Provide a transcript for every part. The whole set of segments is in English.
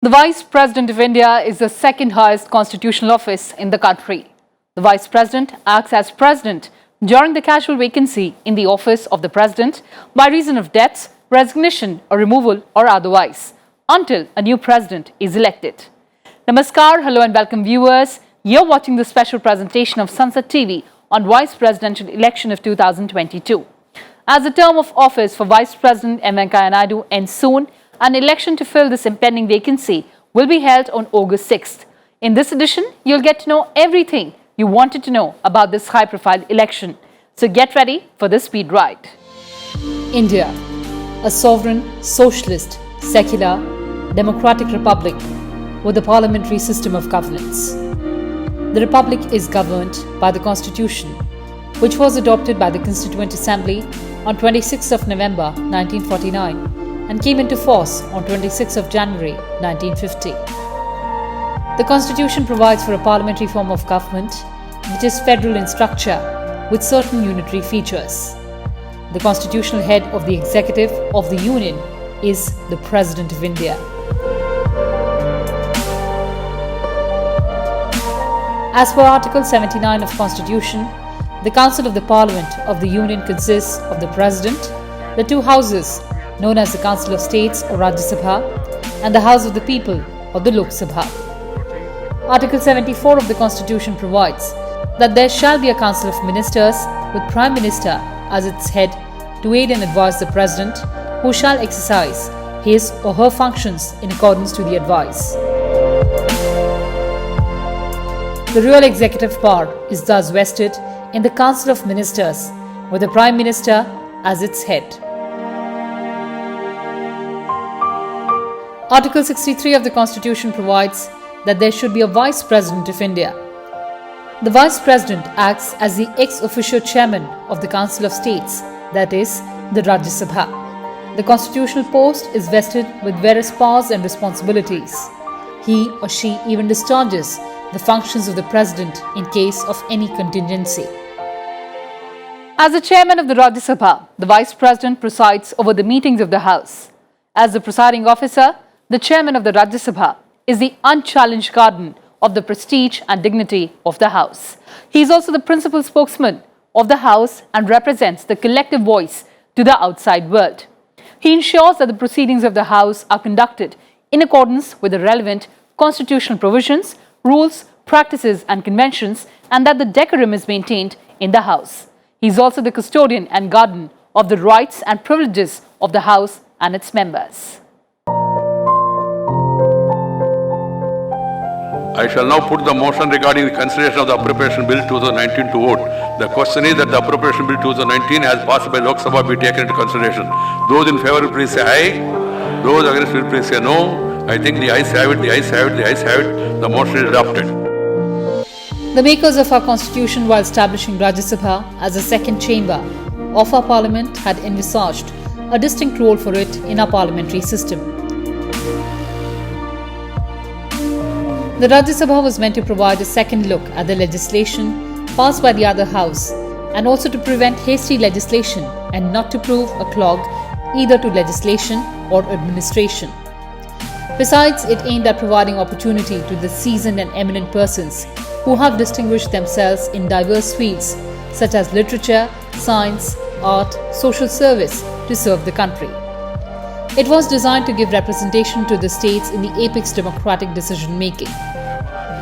The Vice President of India is the second highest constitutional office in the country. The Vice President acts as President during the casual vacancy in the office of the President by reason of death, resignation or removal or otherwise, until a new President is elected. Namaskar, hello and welcome viewers. You're watching the special presentation of Sansad TV on Vice Presidential election of 2022. As the term of office for Vice President Venkaiah Naidu ends soon, an election to fill this impending vacancy will be held on August 6th. In this edition, you'll get to know everything you wanted to know about this high-profile election. So get ready for this speed ride. India, a sovereign, socialist, secular, democratic republic with a parliamentary system of governance. The republic is governed by the Constitution, which was adopted by the Constituent Assembly on 26th of November 1949 and came into force on 26th of January 1950. The Constitution provides for a parliamentary form of government which is federal in structure with certain unitary features. The constitutional head of the executive of the Union is the President of India. As per Article 79 of Constitution, the Council of the Parliament of the Union consists of the President, the two houses known as the Council of States or Rajya Sabha and the House of the People or the Lok Sabha. Article 74 of the Constitution provides that there shall be a Council of Ministers with Prime Minister as its head to aid and advise the President, who shall exercise his or her functions in accordance to the advice. The real executive power is thus vested in the Council of Ministers with the Prime Minister as its head. Article 63 of the Constitution provides that there should be a Vice President of India. The Vice President acts as the ex officio chairman of the Council of States, that is, the Rajya Sabha. The constitutional post is vested with various powers and responsibilities. He or she even discharges the functions of the President in case of any contingency. As the chairman of the Rajya Sabha, the Vice President presides over the meetings of the House. As the presiding officer, the chairman of the Rajya Sabha is the unchallenged guardian of the prestige and dignity of the House. He is also the principal spokesman of the House and represents the collective voice to the outside world. He ensures that the proceedings of the House are conducted in accordance with the relevant constitutional provisions, rules, practices and conventions, and that the decorum is maintained in the House. He is also the custodian and guardian of the rights and privileges of the House and its members. I shall now put the motion regarding the consideration of the Appropriation Bill 2019 to vote. The question is that the Appropriation Bill 2019 as passed by Lok Sabha be taken into consideration. Those in favour please say aye. Those against will please say no. I think the ayes have it, the ayes have it, the ayes have it. The motion is adopted. The makers of our constitution, while establishing Rajya Sabha as a second chamber of our parliament, had envisaged a distinct role for it in our parliamentary system. The Rajya Sabha was meant to provide a second look at the legislation passed by the other house and also to prevent hasty legislation and not to prove a clog either to legislation or administration. Besides, it aimed at providing opportunity to the seasoned and eminent persons who have distinguished themselves in diverse fields such as literature, science, art, social service to serve the country. It was designed to give representation to the states in the apex democratic decision-making.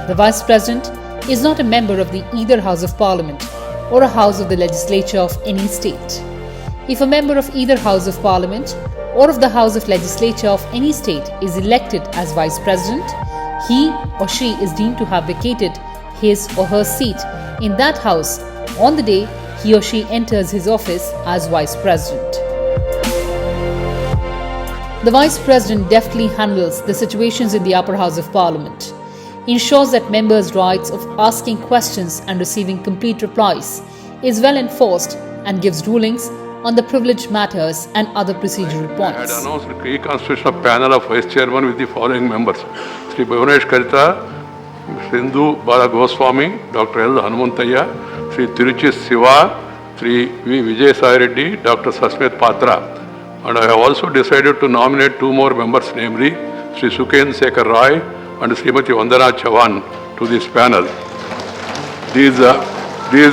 The Vice President is not a member of the either House of Parliament or a House of the Legislature of any state. If a member of either House of Parliament or of the House of Legislature of any state is elected as Vice President, he or she is deemed to have vacated his or her seat in that House on the day he or she enters his office as Vice President. The Vice President deftly handles the situations in the upper House of Parliament, ensures that members' rights of asking questions and receiving complete replies is well enforced and gives rulings on the privileged matters and other procedural points. I had announced a reconstitution of panel of Vice Chairman with the following members: Sri Bhuvanesh Karita, Sindhu Bala Goswami, Dr. L. Hanumanthaya, Sri Tiruchi Siva, Sri V. Vijay Sai Reddy, Dr. Sasmit Patra. And I have also decided to nominate two more members, namely Sri Suken Sekhar Roy and Srimati Vandana Chavan to this panel. These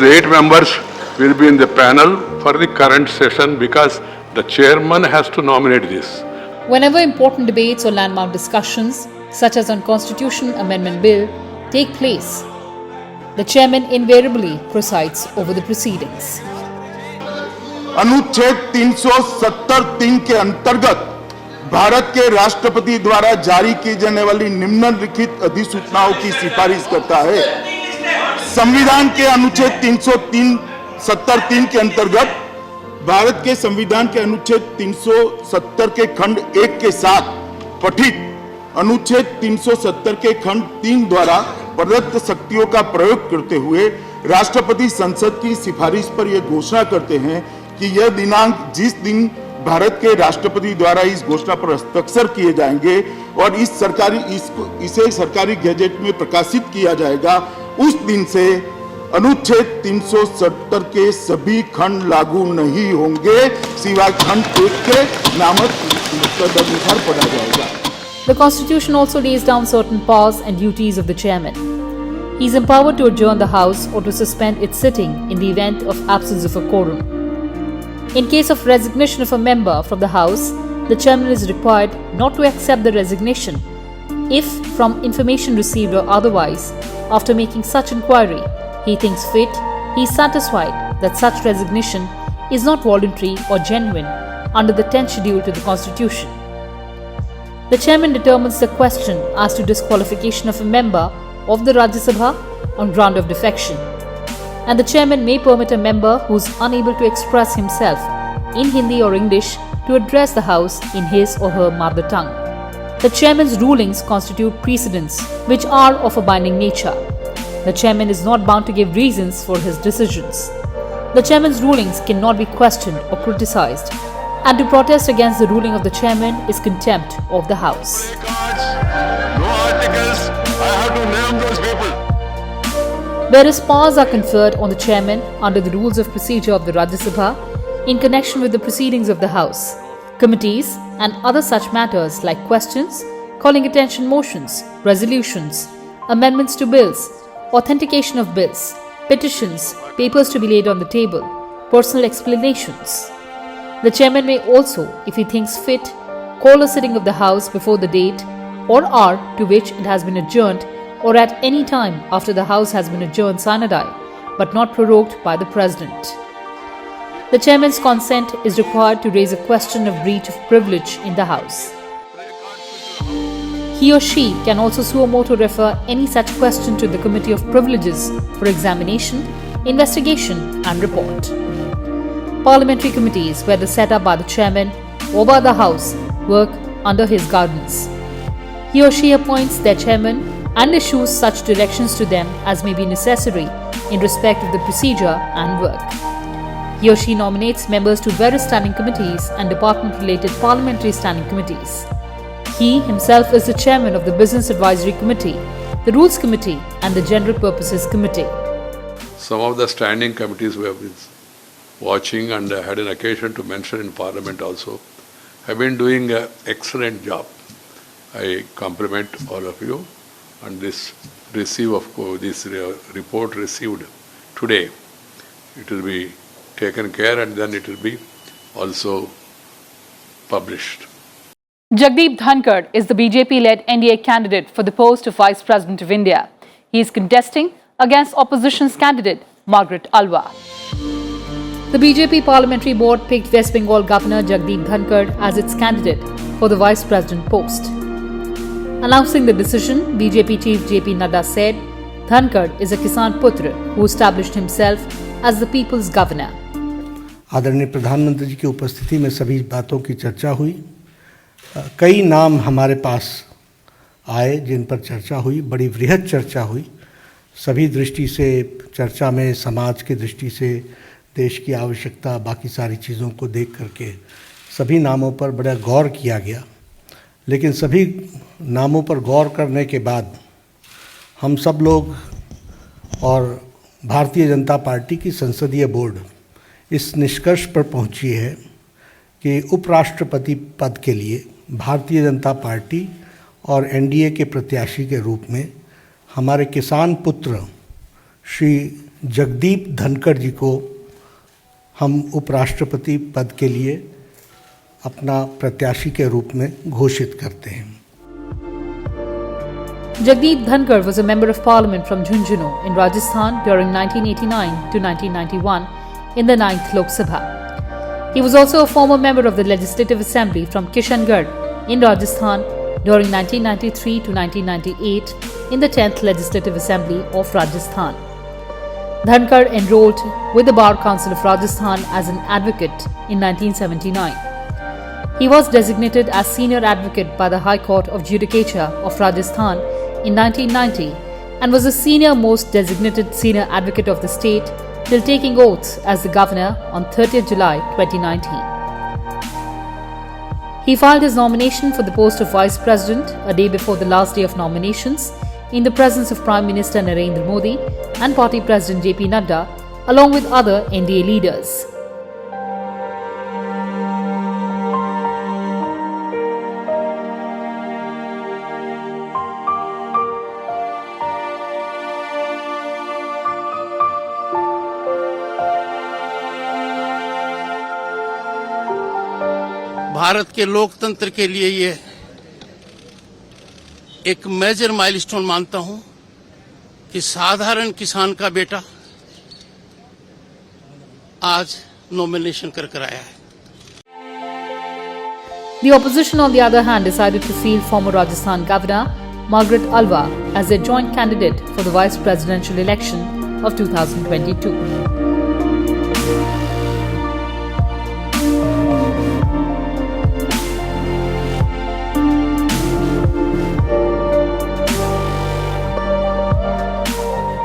8 members will be in the panel for the current session because the chairman has to nominate this. Whenever important debates or landmark discussions, such as on Constitution Amendment Bill, take place, the chairman invariably presides over the proceedings. अनुच्छेद 370(3) के अंतर्गत भारत के राष्ट्रपति द्वारा जारी की जाने वाली निम्नलिखित अधिसूचनाओं की सिफारिश करता है। संविधान के अनुच्छेद 370(3) के अंतर्गत भारत के संविधान के अनुच्छेद 370 के खंड 1 के साथ पठित अनुच्छेद 370 के खंड 3 द्वारा प्रदत्त शक्तियों का प्रयोग करते हुए राष्ट्रपति संसद की सिफारिश पर यह घोषणा करते हैं कि यह दिनांक जिस दिन भारत के राष्ट्रपति द्वारा इस घोषणा पर हस्ताक्षर किए जाएंगे और इसे सरकारी गैजेट में प्रकाशित किया जाएगा, उस दिन से अनुच्छेद 370 के सभी खंड लागू नहीं होंगे, सिवाय खंड 1 के नामक तदनुसार पढ़ा जाएगा। The Constitution also lays down certain powers and duties of the chairman. He is empowered to adjourn the House or to suspend its sitting in the event of absence of a quorum. In case of resignation of a member from the House, the chairman is required not to accept the resignation if, from information received or otherwise, after making such inquiry, he thinks fit, he is satisfied that such resignation is not voluntary or genuine under the 10th schedule to the Constitution. The chairman determines the question as to disqualification of a member of the Rajya Sabha on ground of defection, and the chairman may permit a member who is unable to express himself in Hindi or English to address the House in his or her mother tongue. The chairman's rulings constitute precedents which are of a binding nature. The chairman is not bound to give reasons for his decisions. The chairman's rulings cannot be questioned or criticized, and to protest against the ruling of the chairman is contempt of the House. No articles, I have to name those people. Whereas powers are conferred on the chairman under the rules of procedure of the Rajya Sabha in connection with the proceedings of the House, committees and other such matters like questions, calling attention motions, resolutions, amendments to bills, authentication of bills, petitions, papers to be laid on the table, personal explanations. The chairman may also, if he thinks fit, call a sitting of the House before the date or hour to which it has been adjourned, or at any time after the House has been adjourned sine die, but not prorogued by the President. The chairman's consent is required to raise a question of breach of privilege in the House. He or she can also suo motu refer any such question to the Committee of Privileges for examination, investigation and report. Parliamentary committees, whether set up by the chairman or by the House, work under his guidance. He or she appoints their chairman and issues such directions to them as may be necessary in respect of the procedure and work. He or she nominates members to various standing committees and department-related parliamentary standing committees. He himself is the chairman of the Business Advisory Committee, the Rules Committee and the General Purposes Committee. Some of the standing committees we have been watching and had an occasion to mention in Parliament also have been doing an excellent job. I compliment all of you, and this report received today, it will be taken care and then it will be also published. Jagdeep Dhankar is the BJP-led NDA candidate for the post of Vice President of India. He is contesting against opposition's candidate Margaret Alwa. The BJP Parliamentary Board picked West Bengal Governor Jagdeep Dhankar as its candidate for the Vice President post. Announcing the decision, BJP Chief JP Nadda said, Dhankar is a Kisan Putra who established himself as the people's governor. आदरणीय प्रधानमंत्री जी की उपस्थिति में सभी बातों की चर्चा हुई। कई नाम हमारे पास आए जिन पर चर्चा हुई, बड़ी वृहद चर्चा हुई। सभी दृष्टि से चर्चा में समाज की दृष्टि से, देश की आवश्यकता, बाकी सारी चीज़ों को देख करके सभी नामों पर बड़ा गौर किया गया। लेकिन सभी नामों पर गौर करने के बाद हम सब लोग और भारतीय जनता पार्टी की संसदीय बोर्ड इस निष्कर्ष पर पहुंची है कि उपराष्ट्रपति पद के लिए भारतीय जनता पार्टी और एनडीए के प्रत्याशी के रूप में हमारे किसान पुत्र श्री जगदीप धनखड़ जी को हम उपराष्ट्रपति पद के लिए अपना प्रत्याशी के रूप में घोषित करते हैं। Jagdeep Dhankar was a member of parliament from Jhunjhunu in Rajasthan during 1989 to 1991 in the 9th Lok Sabha. He was also a former member of the Legislative Assembly from Kishangarh in Rajasthan during 1993 to 1998 in the 10th Legislative Assembly of Rajasthan. Dhankar enrolled with the Bar Council of Rajasthan as an advocate in 1979. He was designated as Senior Advocate by the High Court of Judicature of Rajasthan in 1990 and was the senior most designated Senior Advocate of the state till taking oaths as the Governor on 30th July 2019. He filed his nomination for the post of Vice President a day before the last day of nominations in the presence of Prime Minister Narendra Modi and Party President JP Nadda along with other NDA leaders. Bharat के लोकतंत्र के लिए ये एक major milestone मानता हूं कि साधारण किसान का बेटा आज नॉमिनेशन कर आया है। The opposition, on the other hand, decided to field former Rajasthan Governor Margaret Alva as their joint candidate for the vice presidential election of 2022.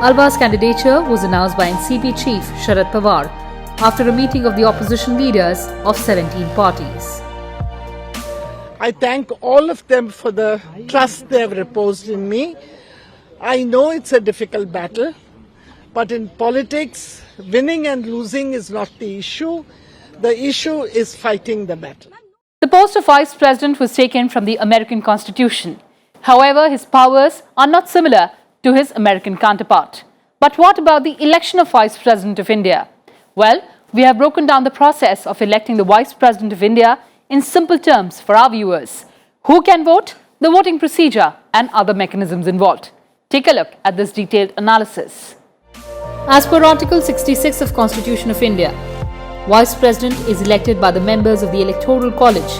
Alva's candidature was announced by NCP chief Sharad Pawar after a meeting of the opposition leaders of 17 parties. I thank all of them for the trust they have reposed in me. I know it's a difficult battle, but in politics, winning and losing is not the issue. The issue is fighting the battle. The post of Vice President was taken from the American Constitution. However, his powers are not similar to his American counterpart. But what about the election of Vice President of India? Well, we have broken down the process of electing the Vice President of India in simple terms for our viewers. Who can vote, the voting procedure and other mechanisms involved. Take a look at this detailed analysis. As per Article 66 of Constitution of India, Vice President is elected by the members of the Electoral College,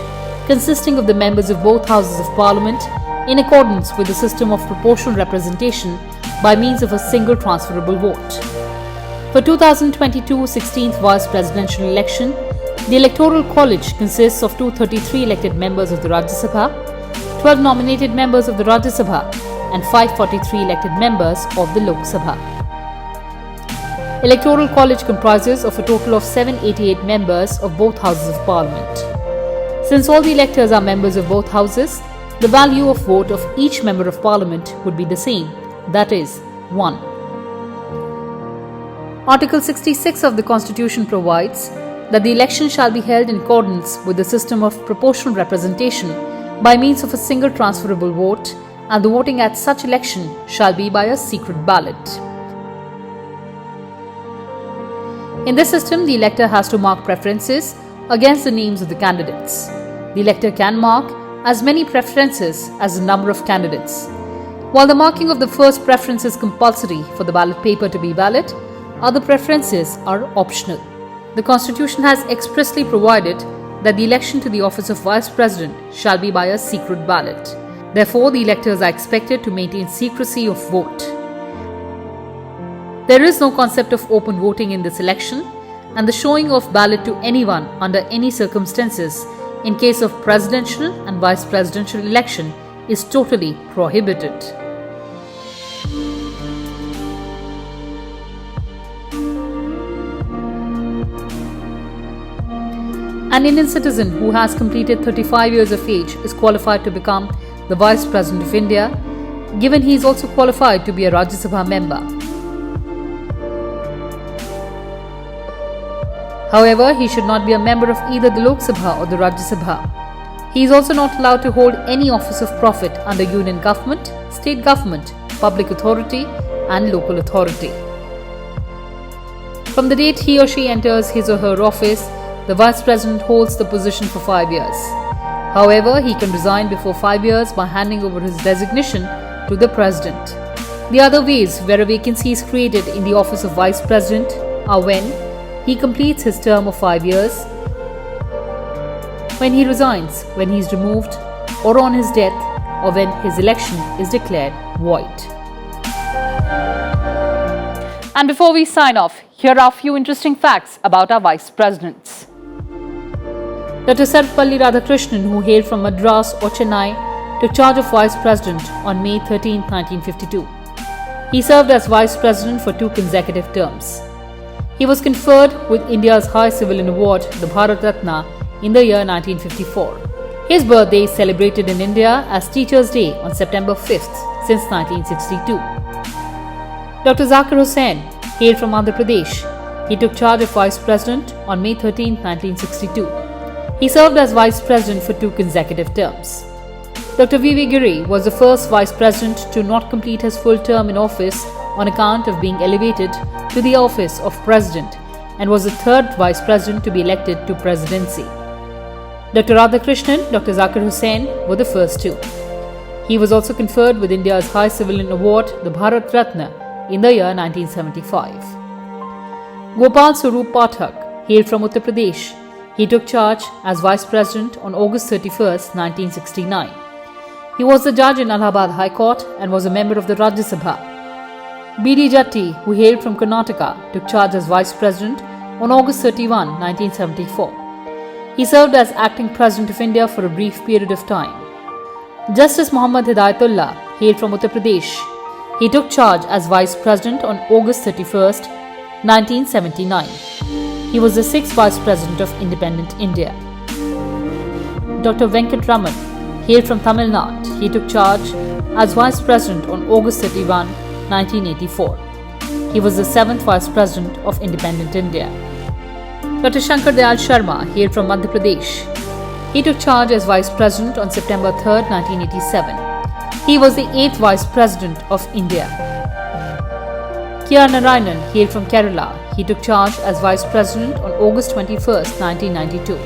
consisting of the members of both Houses of Parliament, in accordance with the system of proportional representation by means of a single transferable vote. For 2022 16th Vice Presidential election, the Electoral College consists of 233 elected members of the Rajya Sabha, 12 nominated members of the Rajya Sabha and 543 elected members of the Lok Sabha. Electoral College comprises of a total of 788 members of both Houses of Parliament. Since all the electors are members of both houses, the value of vote of each member of Parliament would be the same, that is, 1. Article 66 of the Constitution provides that the election shall be held in accordance with the system of proportional representation by means of a single transferable vote, and the voting at such election shall be by a secret ballot. In this system, the elector has to mark preferences against the names of the candidates. The elector can mark as many preferences as the number of candidates. While the marking of the first preference is compulsory for the ballot paper to be valid, other preferences are optional. The Constitution has expressly provided that the election to the office of Vice President shall be by a secret ballot. Therefore, the electors are expected to maintain secrecy of vote. There is no concept of open voting in this election, and the showing of ballot to anyone under any circumstances in case of presidential and vice presidential election is totally prohibited. An Indian citizen who has completed 35 years of age is qualified to become the Vice President of India, given he is also qualified to be a Rajya Sabha member. However, he should not be a member of either the Lok Sabha or the Rajya Sabha. He is also not allowed to hold any office of profit under union government, state government, public authority and local authority. From the date he or she enters his or her office, the Vice President holds the position for 5 years. However, he can resign before 5 years by handing over his resignation to the President. The other ways where a vacancy is created in the office of Vice President are when he completes his term of 5 years, when he resigns, when he is removed, or on his death, or when his election is declared void. And before we sign off, here are a few interesting facts about our Vice Presidents. Dr. Sarvepalli Radhakrishnan, who hailed from Madras or Chennai, took charge of Vice President on May 13, 1952. He served as Vice President for 2 consecutive terms. He was conferred with India's highest civilian award, the Bharat Ratna, in the year 1954. His birthday is celebrated in India as Teachers' Day on September 5th since 1962. Dr. Zakir Hussain hailed from Andhra Pradesh. He took charge of Vice President on May 13, 1962. He served as Vice President for 2 consecutive terms. Dr. V.V. Giri was the first Vice President to not complete his full term in office on account of being elevated to the office of President and was the 3rd Vice President to be elected to Presidency. Dr. Radhakrishnan, Dr. Zakir Hussain were the first 2. He was also conferred with India's highest civilian award, the Bharat Ratna, in the year 1975. Gopal Swarup Pathak hailed from Uttar Pradesh. He took charge as Vice President on August 31, 1969. He was the judge in Allahabad High Court and was a member of the Rajya Sabha. B.D. Jatti, who hailed from Karnataka, took charge as Vice President on August 31, 1974. He served as Acting President of India for a brief period of time. Justice Muhammad Hidayatullah hailed from Uttar Pradesh. He took charge as Vice President on August 31, 1979. He was the 6th Vice President of independent India. Dr. Venkaiah hailed from Tamil Nadu. He took charge as Vice President on August 31, 1984. He was the 7th Vice President of independent India. Dr. Shankar Dayal Sharma hailed from Madhya Pradesh. He took charge as Vice President on September 3, 1987. He was the 8th Vice President of India. K.R. Narayanan hailed from Kerala. He took charge as Vice President on August 21, 1992.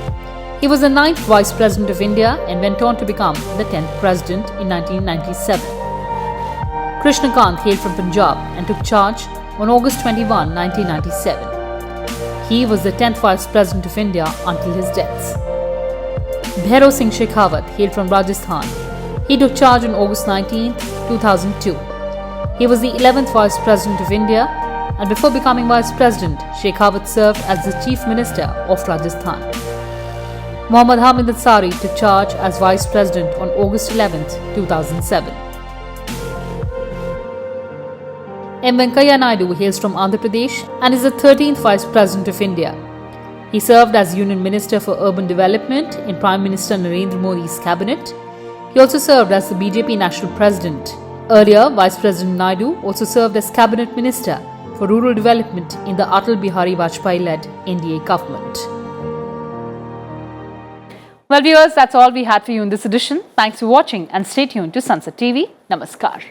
He was the 9th Vice President of India and went on to become the 10th President in 1997. Krishna Kant hailed from Punjab and took charge on August 21, 1997. He was the 10th Vice President of India until his death. Bhairav Singh Shekhawat hailed from Rajasthan. He took charge on August 19, 2002. He was the 11th Vice President of India, and before becoming Vice President, Shekhawat served as the Chief Minister of Rajasthan. Muhammad Hamid Ansari took charge as Vice President on August 11, 2007. M. Venkaiah Naidu hails from Andhra Pradesh and is the 13th Vice President of India. He served as Union Minister for Urban Development in Prime Minister Narendra Modi's cabinet. He also served as the BJP National President. Earlier, Vice President Naidu also served as Cabinet Minister for Rural Development in the Atal Bihari Vajpayee-led NDA government. Well, viewers, that's all we had for you in this edition. Thanks for watching and stay tuned to Sansad TV. Namaskar.